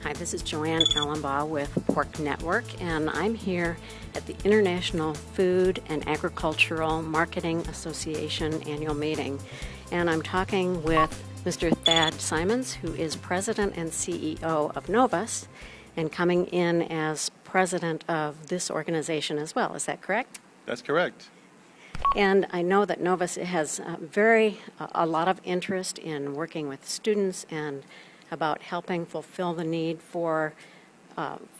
Hi, this is Joanne Allenbaugh with Pork Network, and I'm here at the International Food and Agricultural Marketing Association annual meeting. And I'm talking with Mr. Thad Simons, who is President and CEO of Novus, and coming in as President of this organization as well. Is that correct? That's correct. And I know that Novus has a lot of interest in working with students and about helping fulfill the need for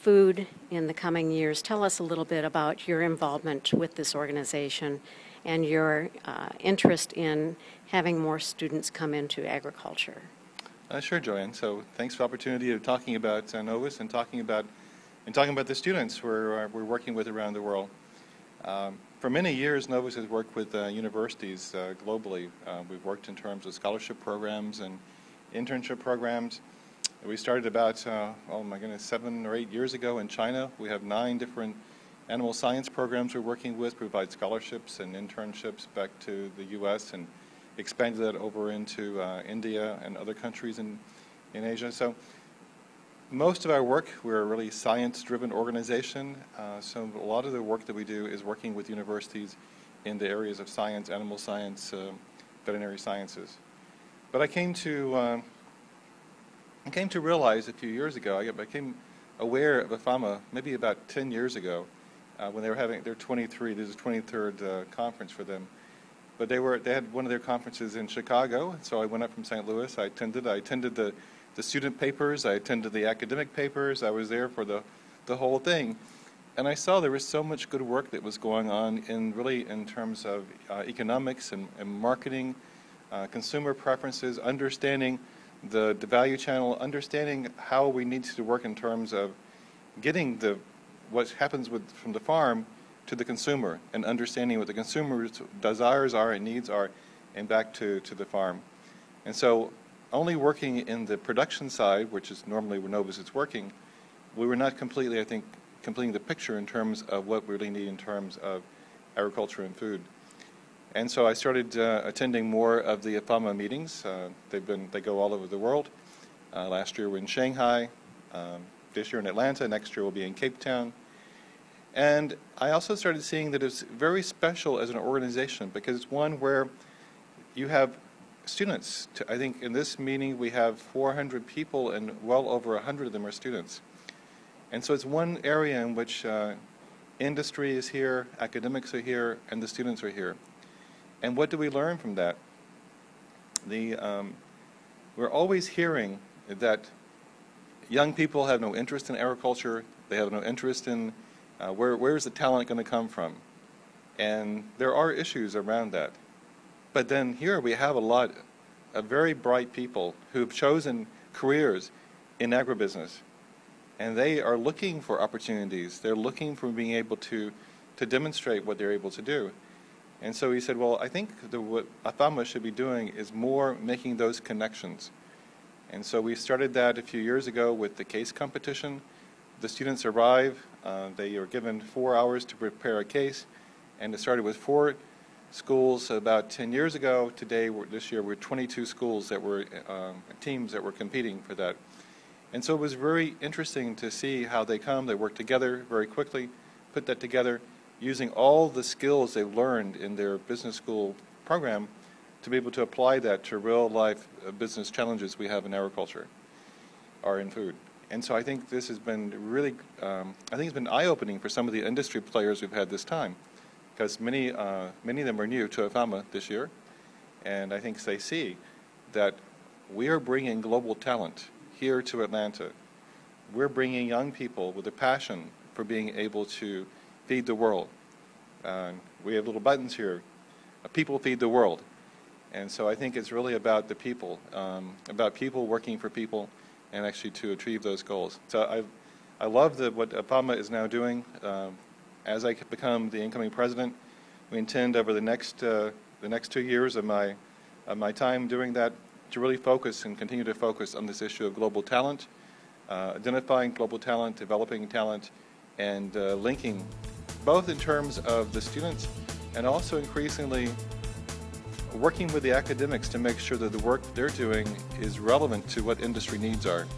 food in the coming years. Tell us a little bit about your involvement with this organization and your interest in having more students come into agriculture. Sure, Joanne. So thanks for the opportunity of talking about Novus and talking about the students we're working with around the world. For many years, Novus has worked with universities globally. We've worked in terms of scholarship programs and internship programs. We started about, 7 or 8 years ago in China. We have 9 different animal science programs we're working with, provide scholarships and internships back to the U.S. and expanded that over into India and other countries in Asia. So most of our work, we're a really science-driven organization, so a lot of the work that we do is working with universities in the areas of science, animal science, veterinary sciences. But I came to realize a few years ago, I became aware of IFAMA maybe about 10 years ago when they were having their 23rd conference for them. But they had one of their conferences in Chicago, and so I went up from St. Louis. I attended the student papers, I attended the academic papers, I was there for the whole thing. And I saw there was so much good work that was going on in terms of economics and marketing, consumer preferences, understanding the value channel, understanding how we need to work in terms of getting what happens from the farm to the consumer and understanding what the consumer's desires are and needs are and back to the farm. And so only working in the production side, which is normally where Novus is working, we were not completely, I think, completing the picture in terms of what we really need in terms of agriculture and food. And so I started attending more of the IFAMA meetings. They go all over the world. Last year we were in Shanghai, this year in Atlanta, next year we'll be in Cape Town. And I also started seeing that it's very special as an organization because it's one where you have students. I think in this meeting we have 400 people and well over 100 of them are students. And so it's one area in which industry is here, academics are here, and the students are here. And what do we learn from that? We're always hearing that young people have no interest in agriculture, they have no interest in where's the talent going to come from? And there are issues around that. But then here we have a lot of very bright people who've chosen careers in agribusiness. And they are looking for opportunities. They're looking for being able to demonstrate what they're able to do. And so he said, well, I think what IFAMA should be doing is more making those connections. And so we started that a few years ago with the case competition. The students arrive. They are given 4 hours to prepare a case. And it started with 4 schools about 10 years ago. This year, we're 22 schools that were teams that were competing for that. And so it was very interesting to see how they come. They work together very quickly, put that together, using all the skills they've learned in their business school program to be able to apply that to real-life business challenges we have in agriculture or in food. And so I think this has been really, it's been eye-opening for some of the industry players we've had this time, because many of them are new to IFAMA this year, and I think they see that we are bringing global talent here to Atlanta. We're bringing young people with a passion for being able to feed the world. We have little buttons here, people feed the world. And so I think it's really about the people working for people and actually to achieve those goals. So I love what IFAMA is now doing. As I become the incoming president, we intend over the next 2 years of my time doing that to really focus and continue to focus on this issue of global talent, identifying global talent, developing talent, and linking both in terms of the students and also increasingly working with the academics to make sure that the work they're doing is relevant to what industry needs are.